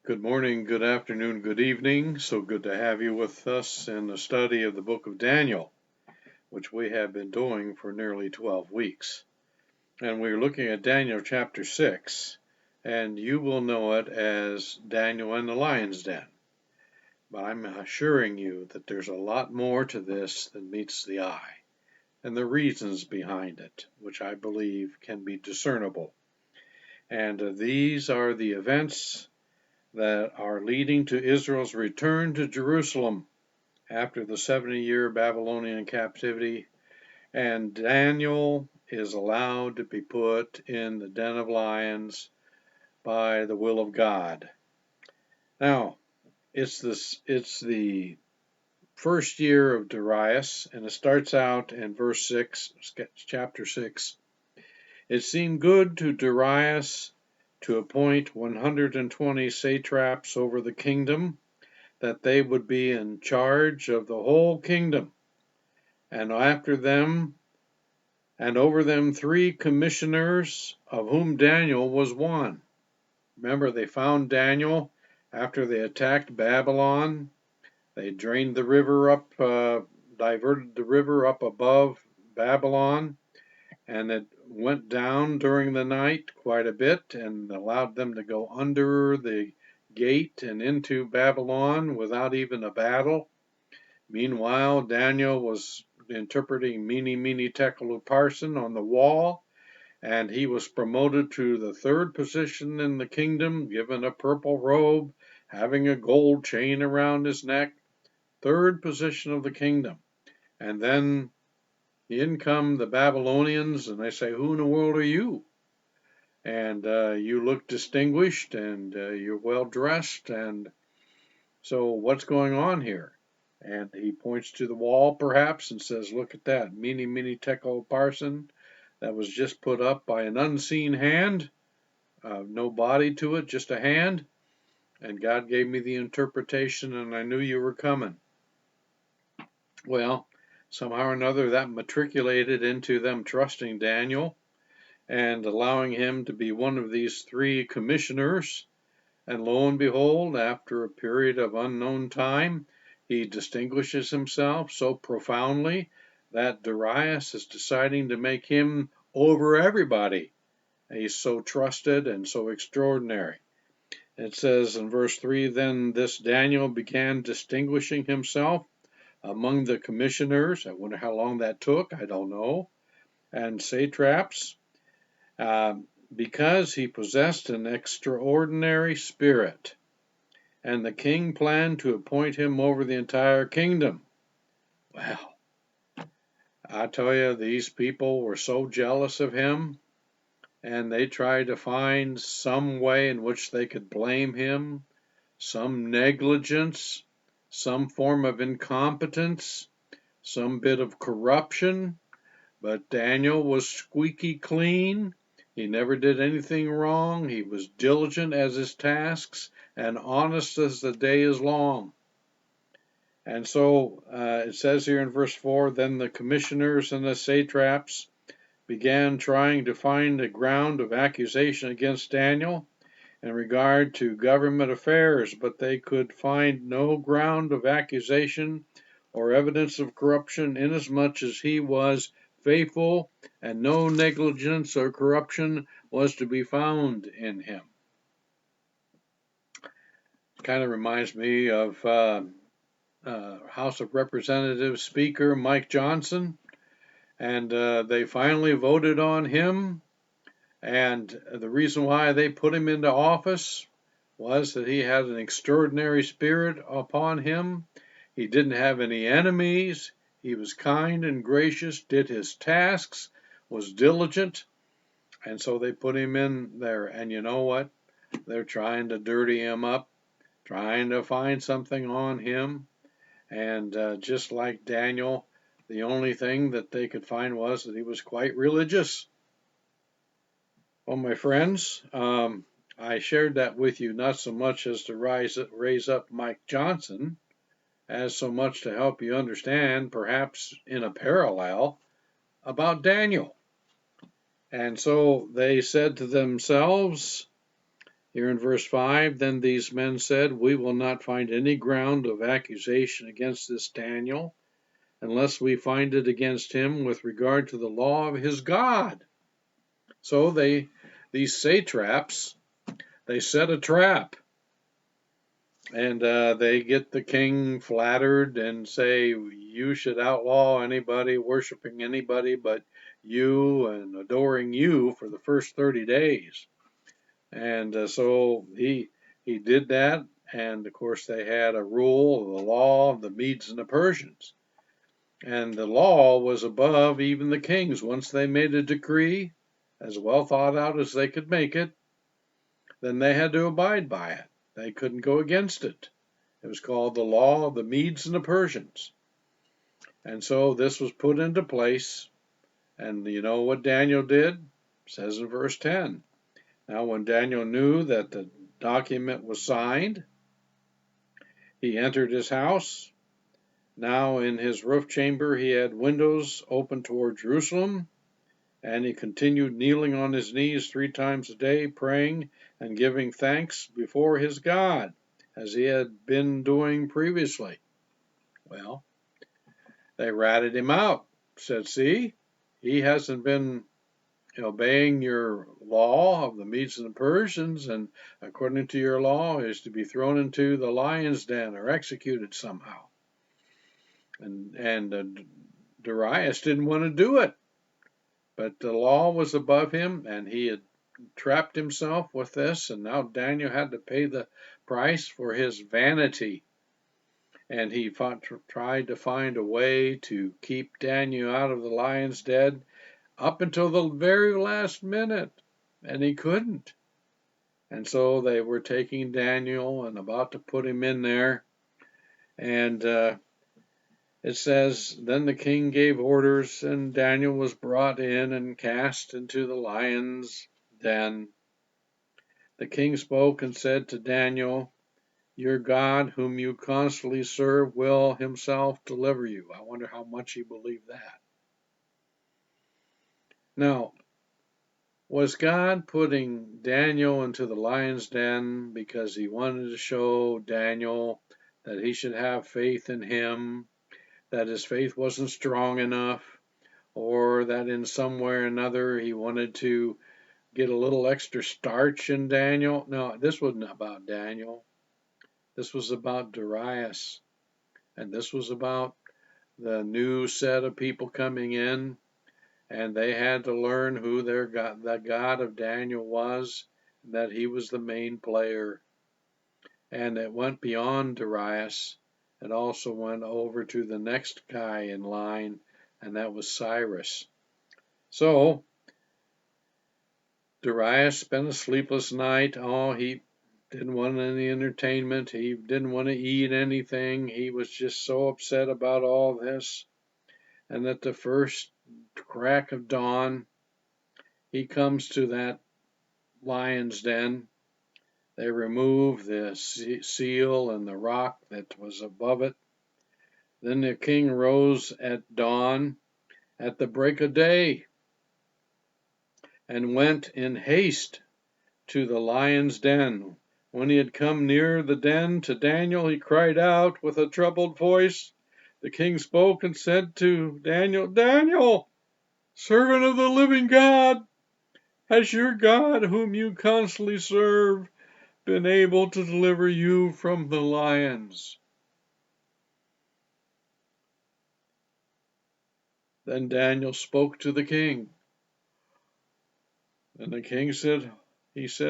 Good morning, good afternoon, good evening. So good to have you with us in the study of the book of Daniel, which we have been doing for nearly 12 weeks. And we're looking at Daniel chapter 6, and you will know it as Daniel in the lion's den. But I'm assuring you that there's a lot more to this than meets the eye, and the reasons behind it, which I believe can be discernible. And these are the events that are leading to Israel's return to Jerusalem after the 70-year Babylonian captivity, and Daniel is allowed to be put in the den of lions by the will of God. Now, it's the first year of Darius, and it starts out in verse 6, chapter 6. It seemed good to Darius to appoint 120 satraps over the kingdom, that they would be in charge of the whole kingdom, and after them and over them 3 commissioners, of whom Daniel was one. Remember, they found Daniel after they attacked Babylon. They drained the river up, diverted the river up above Babylon, and it went down during the night quite a bit and allowed them to go under the gate and into Babylon without even a battle. Meanwhile, Daniel was interpreting Mene Tekel Upharsin on the wall, and he was promoted to the 3rd position in the kingdom, given a purple robe, having a gold chain around his neck. 3rd position of the kingdom. And then in come the Babylonians, and they say, "Who in the world are you? And you look distinguished, and you're well dressed, and so what's going on here?" And he points to the wall, perhaps, and says, "Look at that, Mene Tekel Upharsin, that was just put up by an unseen hand, no body to it, just a hand. And God gave me the interpretation, and I knew you were coming." Well, somehow or another, that matriculated into them trusting Daniel and allowing him to be one of these 3 commissioners. And lo and behold, after a period of unknown time, he distinguishes himself so profoundly that Darius is deciding to make him over everybody. He's so trusted and so extraordinary. It says in verse 3, "Then this Daniel began distinguishing himself among the commissioners." I wonder how long that took. I don't know. And satraps, because he possessed an extraordinary spirit. And the king planned to appoint him over the entire kingdom. Well, I tell you, these people were so jealous of him, and they tried to find some way in which they could blame him, some negligence, some form of incompetence, some bit of corruption. But Daniel was squeaky clean. He never did anything wrong. He was diligent as his tasks and honest as the day is long. And so it says here in verse 4, "Then the commissioners and the satraps began trying to find a ground of accusation against Daniel in regard to government affairs, but they could find no ground of accusation or evidence of corruption, inasmuch as he was faithful, and no negligence or corruption was to be found in him." Kind of reminds me of House of Representatives Speaker Mike Johnson, and they finally voted on him. And the reason why they put him into office was that he had an extraordinary spirit upon him. He didn't have any enemies. He was kind and gracious, did his tasks, was diligent, and so they put him in there. And you know what? They're trying to dirty him up, trying to find something on him. And just like Daniel, the only thing that they could find was that he was quite religious. Well, my friends, I shared that with you not so much as to raise up Mike Johnson, as so much to help you understand, perhaps in a parallel, about Daniel. And so they said to themselves, Here in verse 5, then these men said, we will not find any ground of accusation against this Daniel, unless we find it against him with regard to the law of his God. So these satraps, they set a trap, and they get the king flattered and say, you should outlaw anybody worshiping anybody but you and adoring you for the first 30 days. And so he did that, and of course they had a rule, the law of the Medes and the Persians. And the law was above even the kings. Once they made a decree, as well thought out as they could make it, then they had to abide by it. They couldn't go against it. It was called the law of the Medes and the Persians. And so this was put into place. And you know what Daniel did? It says in verse 10. Now when Daniel knew that the document was signed, he entered his house. Now in his roof chamber he had windows open toward Jerusalem, and he continued kneeling on his knees 3 times a day, praying and giving thanks before his God, as he had been doing previously. Well, they ratted him out, said, see, he hasn't been obeying your law of the Medes and the Persians, and according to your law is to be thrown into the lion's den or executed somehow. And Darius didn't want to do it, but the law was above him, and he had trapped himself with this, and now Daniel had to pay the price for his vanity. And he tried to find a way to keep Daniel out of the lion's den up until the very last minute, and he couldn't. And so they were taking Daniel and about to put him in there, and it says, then the king gave orders, and Daniel was brought in and cast into the lion's den. The king spoke and said to Daniel, your God, whom you constantly serve, will himself deliver you. I wonder how much he believed that. Now, was God putting Daniel into the lion's den because he wanted to show Daniel that he should have faith in him, that his faith wasn't strong enough, or that in some way or another he wanted to get a little extra starch in Daniel? No, this wasn't about Daniel. This was about Darius, and this was about the new set of people coming in, and they had to learn who their God, the God of Daniel was, and that he was the main player. And it went beyond Darius. It also went over to the next guy in line, and that was Cyrus. So Darius spent a sleepless night. Oh, he didn't want any entertainment. He didn't want to eat anything. He was just so upset about all this. And at the first crack of dawn, he comes to that lion's den. They remove the seal and the rock that was above it. Then the king rose at dawn, at the break of day, and went in haste to the lion's den. When he had come near the den to Daniel, he cried out with a troubled voice. The king spoke and said to Daniel, Daniel, servant of the living God, has your God, whom you constantly serve, been able to deliver you from the lions? Then Daniel spoke to the king. And the king said,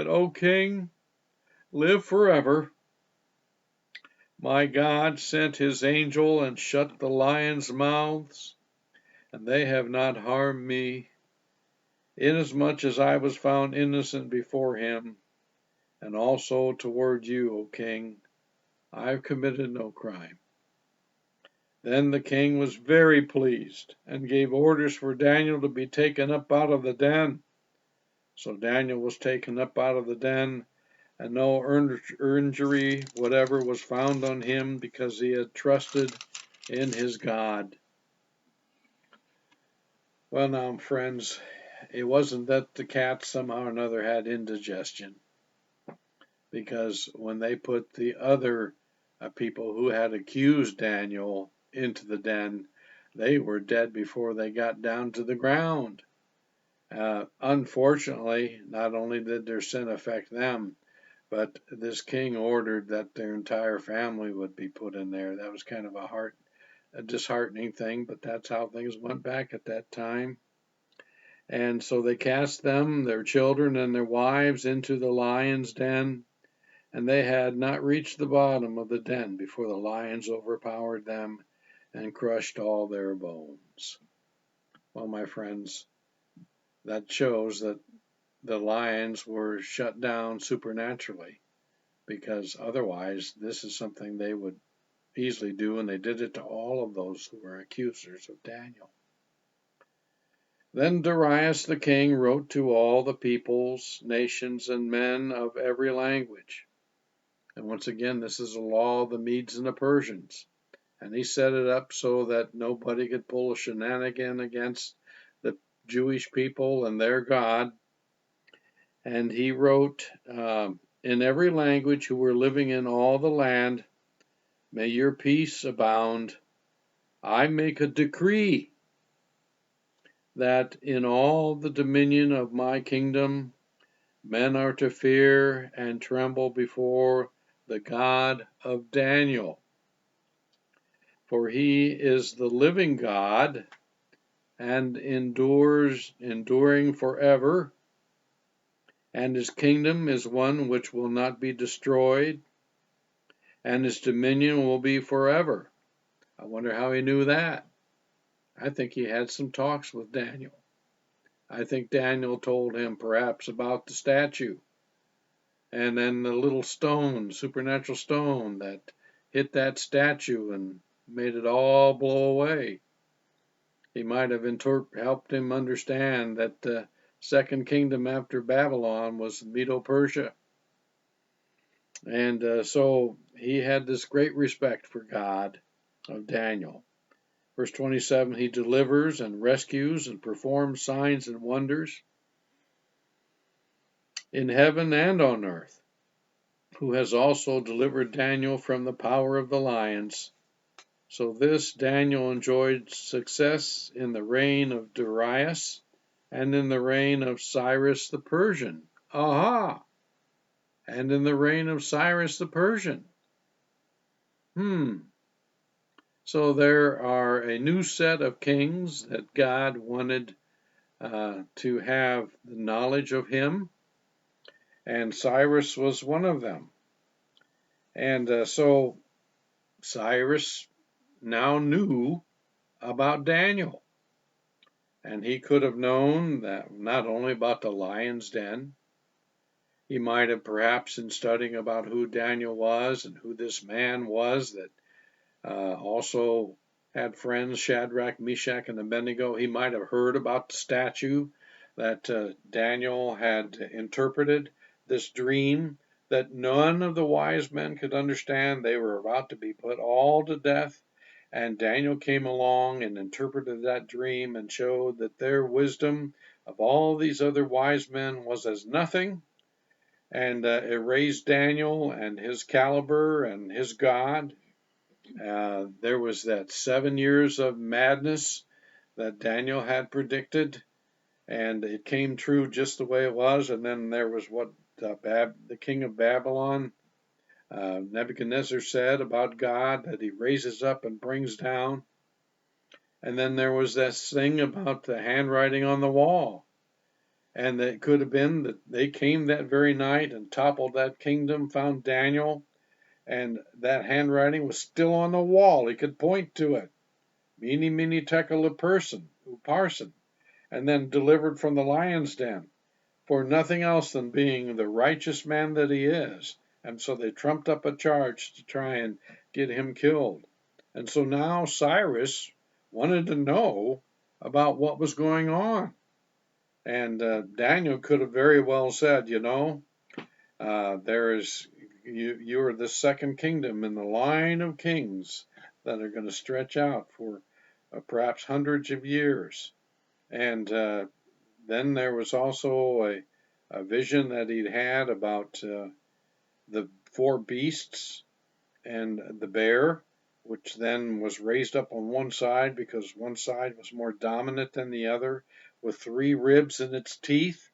O king, live forever. My God sent his angel and shut the lions' mouths, and they have not harmed me, inasmuch as I was found innocent before him, and also toward you, O king. I have committed no crime. Then the king was very pleased, and gave orders for Daniel to be taken up out of the den. So Daniel was taken up out of the den, and no injury whatever was found on him, because he had trusted in his God. Well, now, friends, it wasn't that the cat somehow or another had indigestion. because when they put the other people who had accused Daniel into the den, they were dead before they got down to the ground. Unfortunately, not only did their sin affect them, but this king ordered that their entire family would be put in there. That was kind of a disheartening thing, but that's how things went back at that time. And so they cast them, their children, and their wives into the lion's den, and they had not reached the bottom of the den before the lions overpowered them and crushed all their bones. Well, my friends, that shows that the lions were shut down supernaturally, because otherwise this is something they would easily do, and they did it to all of those who were accusers of Daniel. Then Darius the king wrote to all the peoples, nations, and men of every language. And once again, this is a law of the Medes and the Persians. And he set it up so that nobody could pull a shenanigan against the Jewish people and their God. And he wrote, in every language who were living in all the land, may your peace abound. I make a decree that in all the dominion of my kingdom, men are to fear and tremble before the God of Daniel. For he is the living God and enduring forever, and his kingdom is one which will not be destroyed, and his dominion will be forever. I wonder how he knew that. I think he had some talks with Daniel. I think Daniel told him perhaps about the statue, and then the little stone, supernatural stone that hit that statue and made it all blow away. He might have helped him understand that the second kingdom after Babylon was Medo-Persia. And so he had this great respect for God of Daniel. Verse 27, he delivers and rescues and performs signs and wonders in heaven and on earth, who has also delivered Daniel from the power of the lions. So this Daniel enjoyed success in the reign of Darius and in the reign of Cyrus the Persian. Aha! And in the reign of Cyrus the Persian. So there are a new set of kings that God wanted to have the knowledge of him, and Cyrus was one of them. And so Cyrus now knew about Daniel, and he could have known that not only about the lion's den. He might have, perhaps in studying about who Daniel was and who this man was that also had friends, Shadrach, Meshach, and Abednego, he might have heard about the statue that Daniel had interpreted, this dream that none of the wise men could understand. They were about to be put all to death, and Daniel came along and interpreted that dream and showed that their wisdom of all these other wise men was as nothing, and it raised Daniel and his caliber and his God. There was that 7 years of madness that Daniel had predicted, and it came true just the way it was. And then there was what the king of Babylon, Nebuchadnezzar, said about God, that he raises up and brings down. And then there was this thing about the handwriting on the wall. And it could have been that they came that very night and toppled that kingdom, found Daniel, and that handwriting was still on the wall. He could point to it. Mene, mene, tekel, upharsin, and then delivered from the lion's den, for nothing else than being the righteous man that he is. And so they trumped up a charge to try and get him killed. And so now Cyrus wanted to know about what was going on. And Daniel could have very well said, you are the second kingdom in the line of kings that are going to stretch out for perhaps hundreds of years. And then there was also a vision that he'd had about the four beasts and the bear, which then was raised up on one side because one side was more dominant than the other, with three ribs in its teeth,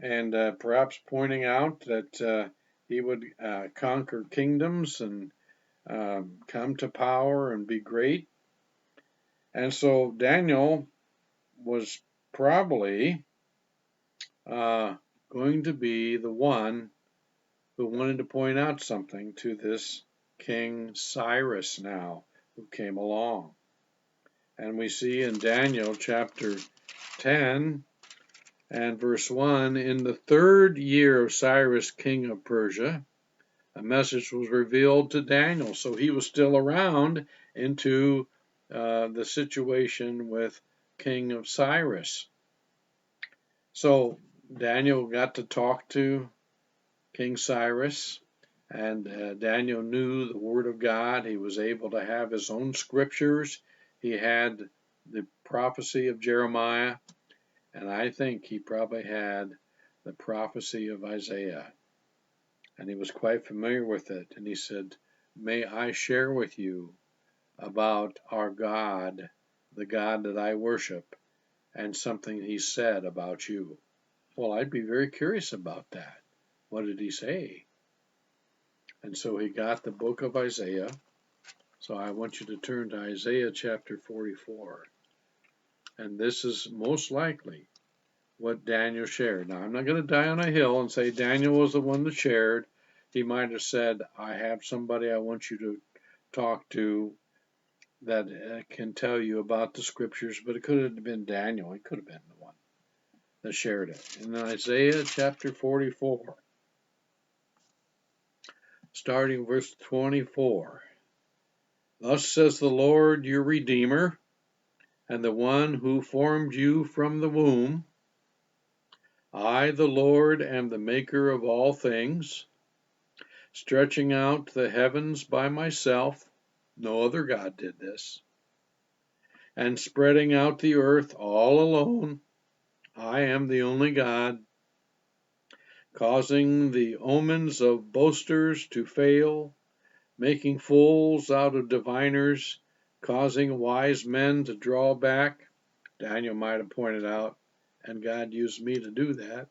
and perhaps pointing out that he would conquer kingdoms and come to power and be great. And so Daniel was probably going to be the one who wanted to point out something to this King Cyrus now, who came along. And we see in Daniel chapter 10 and verse 1, in the 3rd year of Cyrus, king of Persia, a message was revealed to Daniel. So he was still around into the situation with King of Cyrus. So Daniel got to talk to King Cyrus, and Daniel knew the Word of God. He was able to have his own scriptures. He had the prophecy of Jeremiah, and I think he probably had the prophecy of Isaiah. And he was quite familiar with it. And he said, "May I share with you about our God, the God that I worship, and something he said about you?" Well, I'd be very curious about that. What did he say? And so he got the book of Isaiah. So I want you to turn to Isaiah chapter 44. And this is most likely what Daniel shared. Now, I'm not going to die on a hill and say Daniel was the one that shared. He might have said, "I have somebody I want you to talk to that can tell you about the scriptures," but it could have been Daniel. He could have been the one that shared it. In Isaiah chapter 44, starting verse 24, "Thus says the Lord your Redeemer, and the one who formed you from the womb. I, the Lord, am the maker of all things, stretching out the heavens by myself," no other God did this, "and spreading out the earth all alone. I am the only God, causing the omens of boasters to fail, making fools out of diviners, causing wise men to draw back." Daniel might have pointed out, and God used me to do that.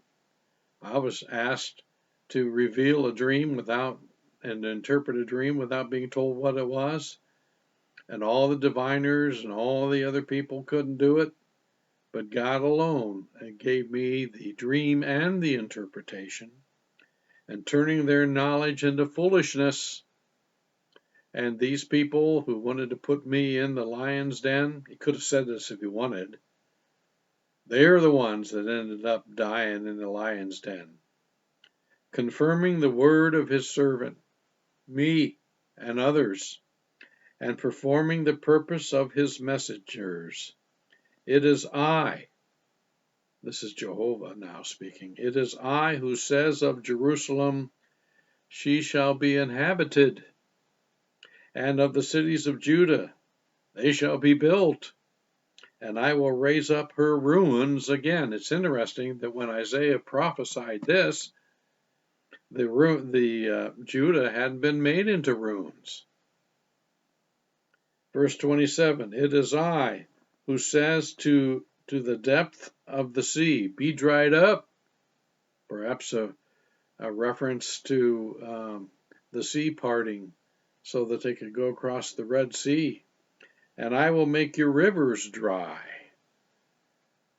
I was asked to reveal a dream and interpret a dream without being told what it was. And all the diviners and all the other people couldn't do it. But God alone gave me the dream and the interpretation, and turning their knowledge into foolishness. And these people who wanted to put me in the lion's den, he could have said this if he wanted, they're the ones that ended up dying in the lion's den, confirming the word of his servant, me and others, and performing the purpose of his messengers. It is I, this is Jehovah now speaking, it is I who says of Jerusalem, she shall be inhabited, and of the cities of Judah, they shall be built, and I will raise up her ruins again. It's interesting that when Isaiah prophesied this, Judah hadn't been made into ruins. Verse 27, "It is I who says to the depth of the sea, be dried up," perhaps a reference to the sea parting so that they could go across the Red Sea, "and I will make your rivers dry."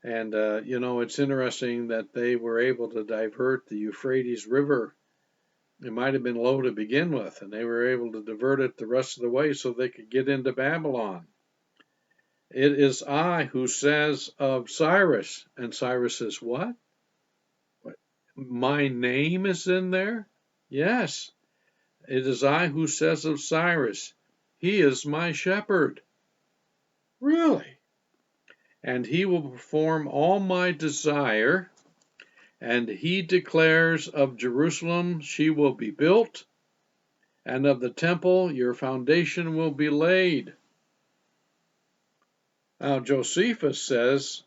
And, it's interesting that they were able to divert the Euphrates River. It might have been low to begin with, and they were able to divert it the rest of the way so they could get into Babylon. "It is I who says of Cyrus," and Cyrus says, "What? My name is in there?" Yes, "it is I who says of Cyrus, he is my shepherd." Really? "And he will perform all my desire, and he declares of Jerusalem, she will be built, and of the temple, your foundation will be laid." Now, Josephus says,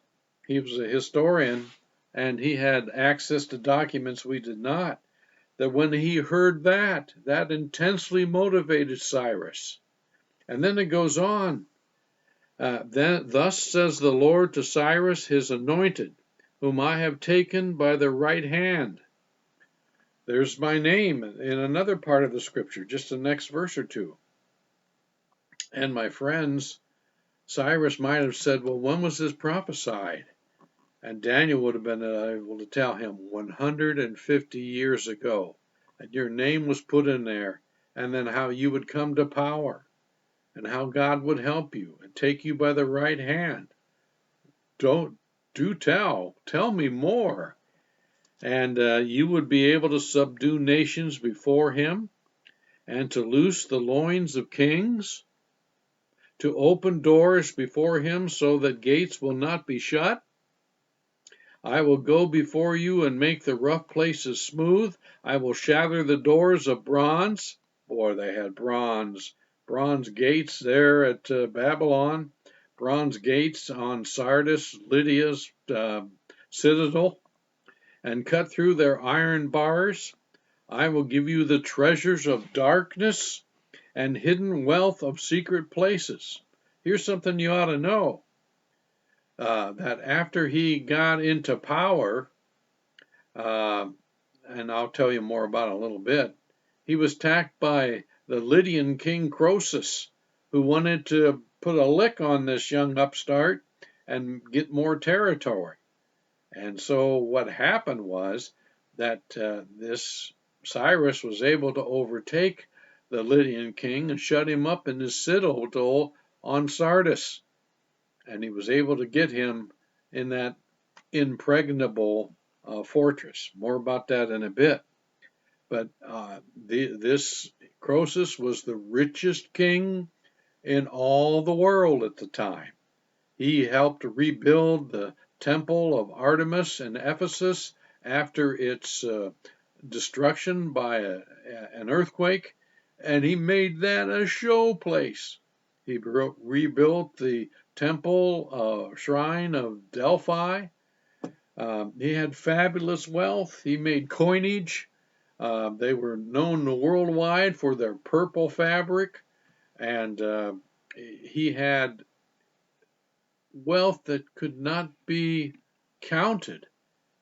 he was a historian, and he had access to documents we did not, that when he heard that intensely motivated Cyrus. And then it goes on. Thus says the Lord to Cyrus, his anointed, whom I have taken by the right hand. There's my name in another part of the scripture, just the next verse or two. And my friends, Cyrus might have said, well, when was this prophesied? And Daniel would have been able to tell him 150 years ago. And your name was put in there. And then how you would come to power. And how God would help you and take you by the right hand. Do tell me more. And you would be able to subdue nations before him, and to loose the loins of kings, to open doors before him so that gates will not be shut. I will go before you and make the rough places smooth. I will shatter the doors of bronze. Boy, they had bronze gates there at Babylon, bronze gates on Sardis, Lydia's citadel, and cut through their iron bars. I will give you the treasures of darkness and hidden wealth of secret places. Here's something you ought to know. That after he got into power, and I'll tell you more about it in a little bit, he was attacked by the Lydian king Croesus, who wanted to put a lick on this young upstart and get more territory. And so what happened was that this Cyrus was able to overtake the Lydian king and shut him up in his citadel on Sardis. And he was able to get him in that impregnable fortress. More about that in a bit. But this Croesus was the richest king in all the world at the time. He helped rebuild the temple of Artemis in Ephesus after its destruction by an earthquake, and he made that a show place. He rebuilt the temple shrine of Delphi. He had fabulous wealth. He made coinage. They were known worldwide for their purple fabric, and he had wealth that could not be counted.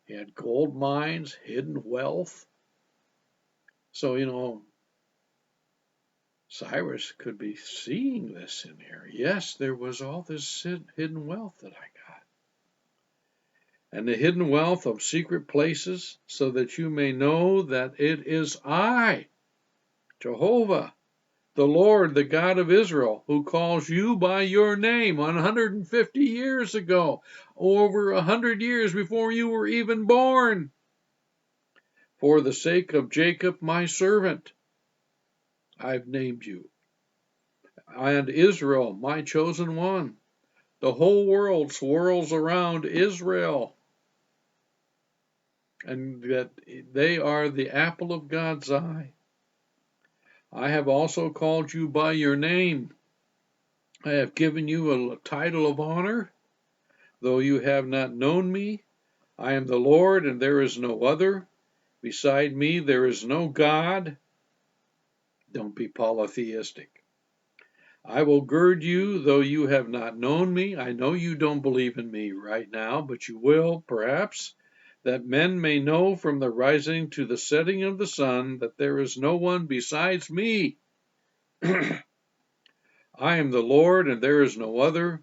He had gold mines, hidden wealth. So, Cyrus could be seeing this in here. Yes, there was all this hidden wealth that I got. And the hidden wealth of secret places, so that you may know that it is I, Jehovah, the Lord, the God of Israel, who calls you by your name 150 years ago, over 100 years before you were even born. For the sake of Jacob, my servant, I've named you, and Israel, my chosen one. The whole world swirls around Israel, and that they are the apple of God's eye. I have also called you by your name. I have given you a title of honor, though you have not known me. I am the Lord, and there is no other. Beside me, there is no God. Don't be polytheistic. I will gird you, though you have not known me. I know you don't believe in me right now, but you will, perhaps, that men may know from the rising to the setting of the sun that there is no one besides me. I am the Lord, and there is no other,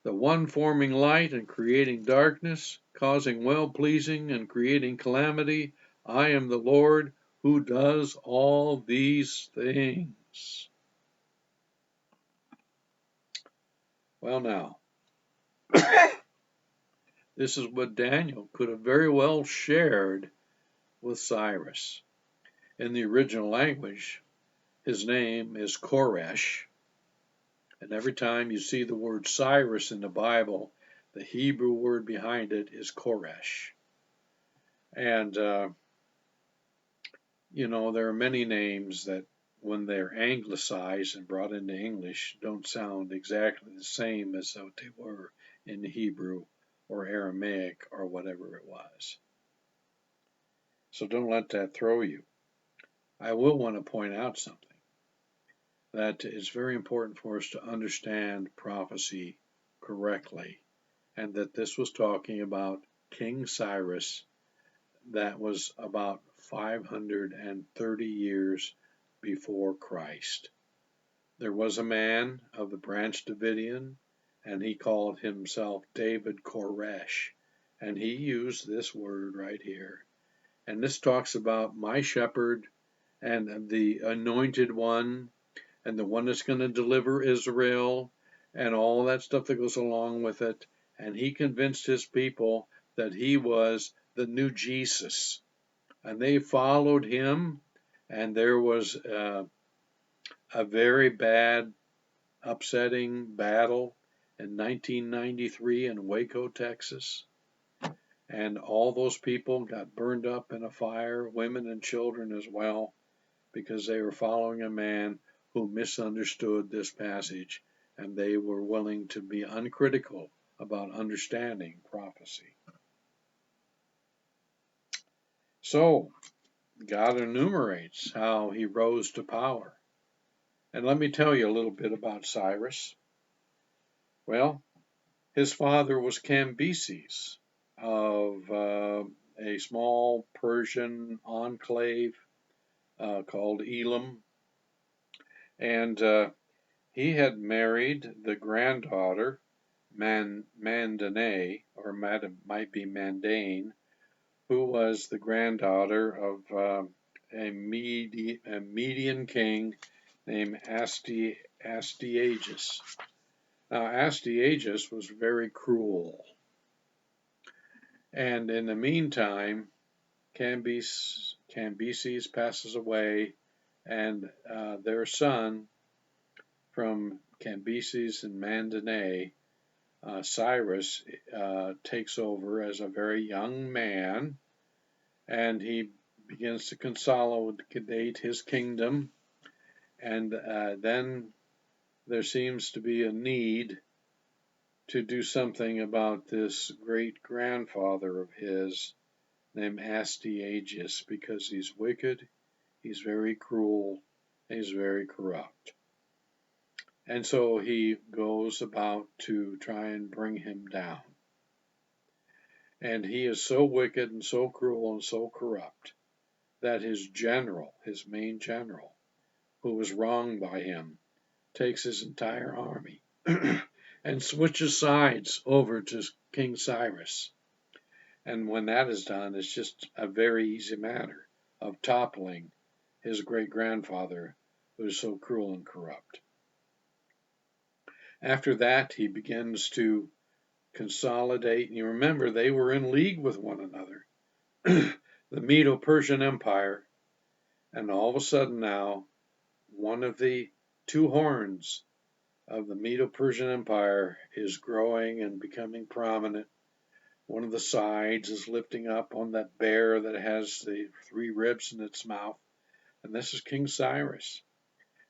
the one forming light and creating darkness, causing well-pleasing and creating calamity. I am the Lord who does all these things. Well, now, this is what Daniel could have very well shared with Cyrus. In the original language, his name is Koresh, and every time you see the word Cyrus in the Bible, the Hebrew word behind it is Koresh. And, there are many names that, when they're anglicized and brought into English, don't sound exactly the same as what they were in Hebrew or Aramaic or whatever it was. So don't let that throw you. I will want to point out something, that it's very important for us to understand prophecy correctly, and that this was talking about King Cyrus that was about 530 years before Christ. There was a man of the branch Davidian, and he called himself David Koresh, and he used this word right here. And this talks about my shepherd and the anointed one and the one that's going to deliver Israel and all that stuff that goes along with it. And he convinced his people that he was the new Jesus. And they followed him, and there was a very bad, upsetting battle in 1993 in Waco, Texas. And all those people got burned up in a fire, women and children as well, because they were following a man who misunderstood this passage, and they were willing to be uncritical about understanding prophecy. So, God enumerates how he rose to power. And let me tell you a little bit about Cyrus. Well, his father was Cambyses of a small Persian enclave called Elam, and he had married the granddaughter Mandane, or might be Mandane, who was the granddaughter of a Median king named Astyages. Now, Astyages was very cruel, and in the meantime, Cambyses passes away, and their son from Cambyses and Mandane, Cyrus, takes over as a very young man, and he begins to consolidate his kingdom, and then there seems to be a need to do something about this great grandfather of his named Astyages, because he's wicked, he's very cruel, and he's very corrupt. And so he goes about to try and bring him down. And he is so wicked and so cruel and so corrupt that his general, his main general, who was wronged by him, takes his entire army and switches sides over to King Cyrus. And when that is done, it's just a very easy matter of toppling his great-grandfather, who is so cruel and corrupt. After that, he begins to consolidate. And you remember, they were in league with one another, the Medo-Persian Empire. And all of a sudden now, one of the two horns of the Medo-Persian Empire is growing and becoming prominent. One of the sides is lifting up on that bear that has the three ribs in its mouth. And this is King Cyrus.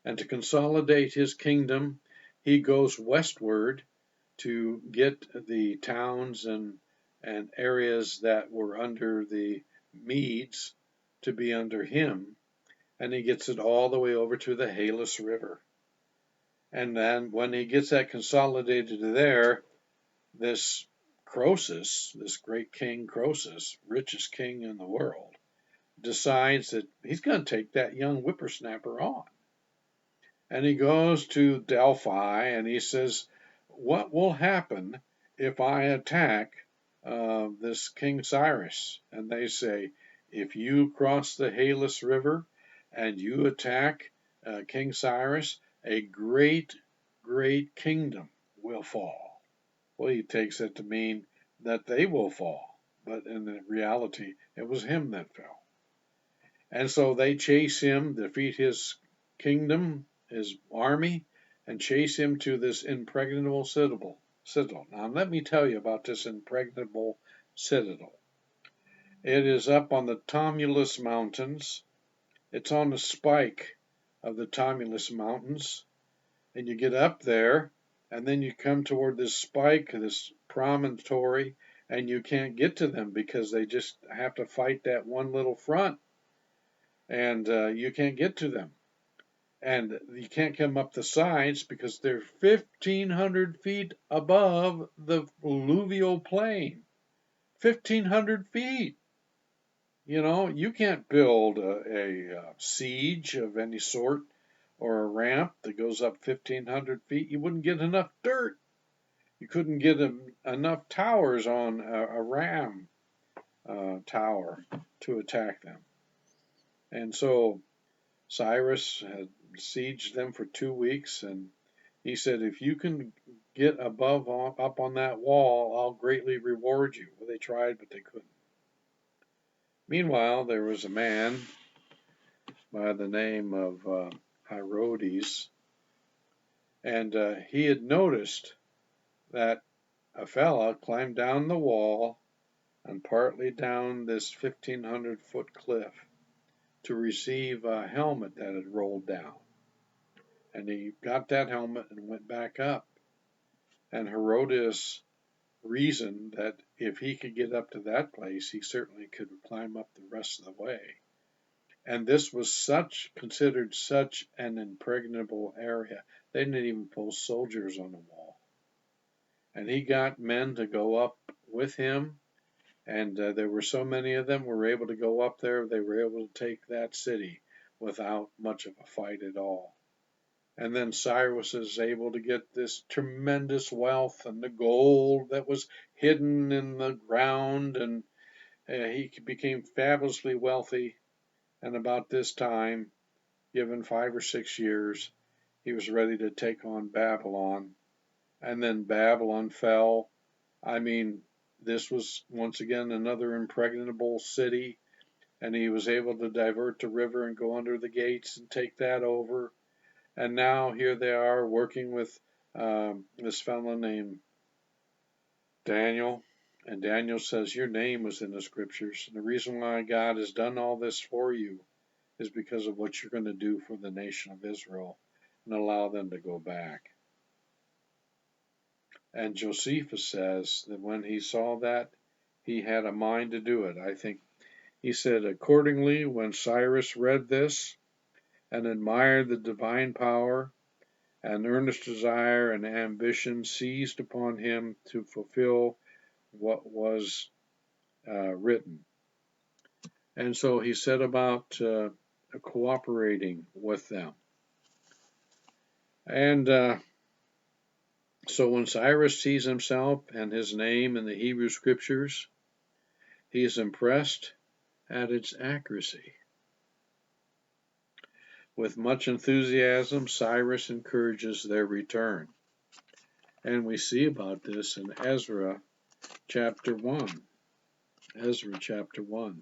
And to consolidate his kingdom, he goes westward to get the towns and areas that were under the Medes to be under him. And he gets it all the way over to the Halys River. And then when he gets that consolidated there, this Croesus, this great king Croesus, richest king in the world, decides that he's going to take that young whippersnapper on. And he goes to Delphi and he says, what will happen if I attack this King Cyrus? And they say, if you cross the Halys River and you attack King Cyrus, a great, great kingdom will fall. Well, he takes it to mean that they will fall, but in reality, it was him that fell. And so they chase him, defeat his kingdom, his army, and chase him to this impregnable citadel. Now, let me tell you about this impregnable citadel. It is up on the Tumulus Mountains. It's on the spike of the Tumulus Mountains. And you get up there, and then you come toward this spike, this promontory, and you can't get to them because they just have to fight that one little front. and you can't get to them. And you can't come up the sides because they're 1,500 feet above the alluvial plain. 1,500 feet. You can't build a siege of any sort or a ramp that goes up 1,500 feet. You wouldn't get enough dirt. You couldn't get enough towers on a ram tower to attack them. And so Cyrus had besieged them for 2 weeks, and he said, if you can get up on that wall, I'll greatly reward you. Well, they tried, but they couldn't. Meanwhile, there was a man by the name of Herodes, and he had noticed that a fella climbed down the wall and partly down this 1,500-foot cliff to receive a helmet that had rolled down. And he got that helmet and went back up. And Herodes reasoned that if he could get up to that place, he certainly could climb up the rest of the way. And this was considered such an impregnable area. They didn't even post soldiers on the wall. And he got men to go up with him, and there were so many of them were able to go up there, they were able to take that city without much of a fight at all. And then Cyrus is able to get this tremendous wealth and the gold that was hidden in the ground, and he became fabulously wealthy. And about this time, given 5 or 6 years, he was ready to take on Babylon. And then Babylon fell. I mean, this was once again another impregnable city, and he was able to divert the river and go under the gates and take that over. And now here they are working with this fellow named Daniel. And Daniel says, your name was in the scriptures. And the reason why God has done all this for you is because of what you're going to do for the nation of Israel and allow them to go back. And Josephus says that when he saw that, he had a mind to do it. I think he said, accordingly, when Cyrus read this and admired the divine power, an earnest desire and ambition seized upon him to fulfill what was written. And so he set about cooperating with them. And so when Cyrus sees himself and his name in the Hebrew scriptures, he is impressed at its accuracy. With much enthusiasm, Cyrus encourages their return. And we see about this in Ezra chapter 1. Ezra chapter 1.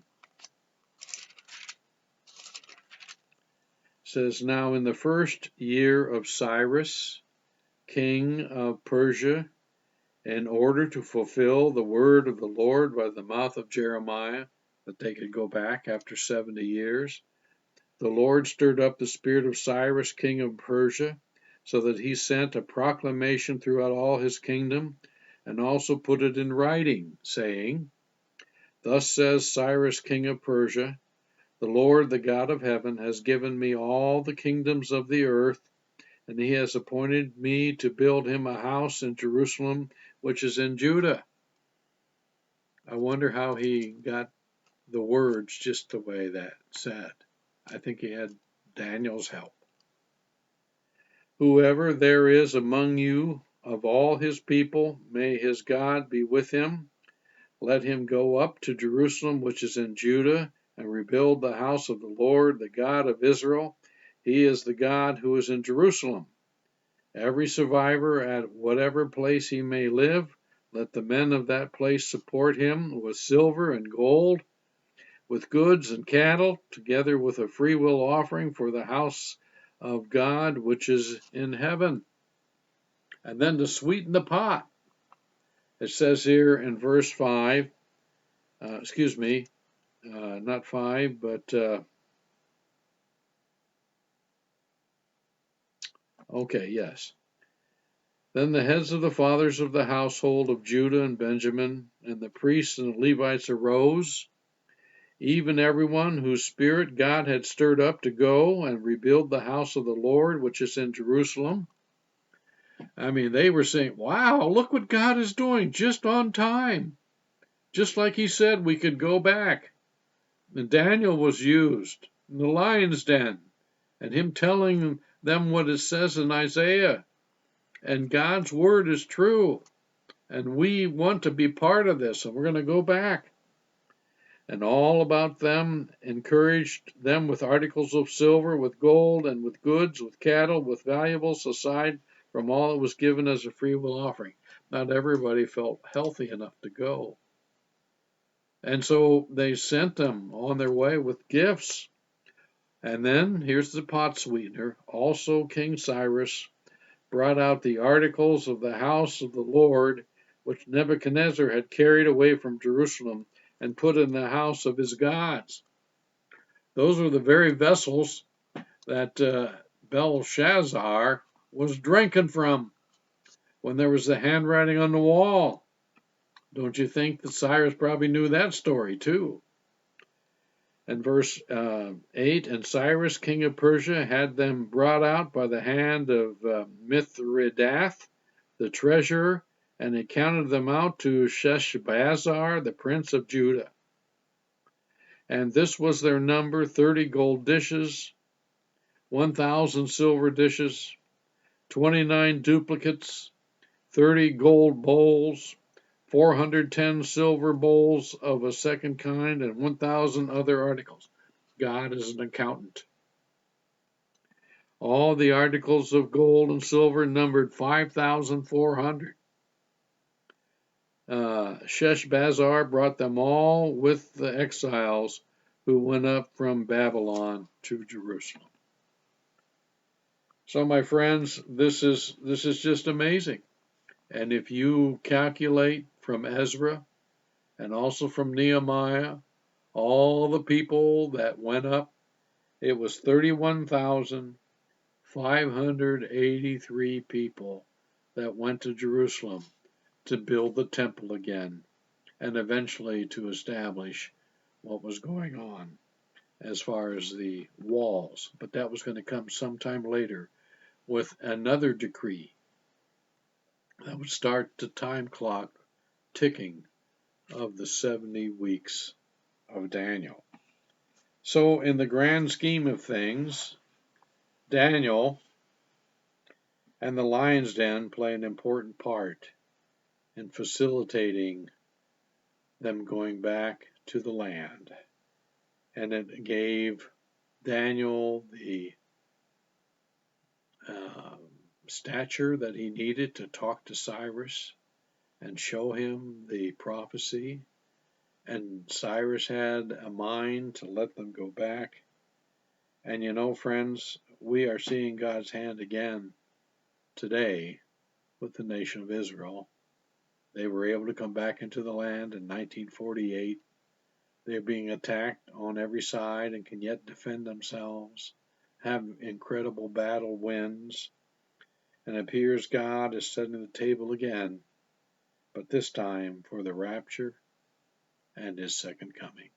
It says, now in the first year of Cyrus, king of Persia, in order to fulfill the word of the Lord by the mouth of Jeremiah, that they could go back after 70 years, the Lord stirred up the spirit of Cyrus, king of Persia, so that he sent a proclamation throughout all his kingdom, and also put it in writing, saying, thus says Cyrus, king of Persia, the Lord, the God of heaven, has given me all the kingdoms of the earth, and he has appointed me to build him a house in Jerusalem, which is in Judah. I wonder how he got the words just the way that said. I think he had Daniel's help. Whoever there is among you of all his people, may his God be with him. Let him go up to Jerusalem, which is in Judah, and rebuild the house of the Lord, the God of Israel. He is the God who is in Jerusalem. Every survivor at whatever place he may live, let the men of that place support him with silver and gold, with goods and cattle, together with a freewill offering for the house of God which is in heaven. And then to sweeten the pot, it says here in verse 5, not 5, but yes. Then the heads of the fathers of the household of Judah and Benjamin, and the priests and the Levites arose, even everyone whose spirit God had stirred up to go and rebuild the house of the Lord, which is in Jerusalem. I mean, they were saying, wow, look what God is doing, just on time. Just like he said we could go back. And Daniel was used in the lion's den, and him telling them what it says in Isaiah. And God's word is true. And we want to be part of this, and we're going to go back. And all about them encouraged them with articles of silver, with gold, and with goods, with cattle, with valuables, aside from all that was given as a freewill offering. Not everybody felt healthy enough to go. And so they sent them on their way with gifts. And then, here's the pot sweetener, also King Cyrus brought out the articles of the house of the Lord, which Nebuchadnezzar had carried away from Jerusalem and put in the house of his gods. Those were the very vessels that Belshazzar was drinking from when there was the handwriting on the wall. Don't you think that Cyrus probably knew that story too? And verse 8, and Cyrus, king of Persia, had them brought out by the hand of Mithridath, the treasurer, and he counted them out to Sheshbazzar, the prince of Judah. And this was their number, 30 gold dishes, 1,000 silver dishes, 29 duplicates, 30 gold bowls, 410 silver bowls of a second kind, and 1,000 other articles. God is an accountant. All the articles of gold and silver numbered 5,400. Sheshbazzar brought them all with the exiles who went up from Babylon to Jerusalem. So, my friends, this is just amazing. And if you calculate from Ezra and also from Nehemiah, all the people that went up, it was 31,583 people that went to Jerusalem to build the temple again and eventually to establish what was going on as far as the walls. But that was going to come sometime later with another decree that would start the time clock ticking of the 70 weeks of Daniel. So, in the grand scheme of things, Daniel and the lion's den play an important part in facilitating them going back to the land. And it gave Daniel the stature that he needed to talk to Cyrus and show him the prophecy. And Cyrus had a mind to let them go back. And you know, friends, we are seeing God's hand again today with the nation of Israel. They were able to come back into the land in 1948. They're being attacked on every side and can yet defend themselves, have incredible battle wins, and it appears God is setting the table again, but this time for the rapture and his second coming.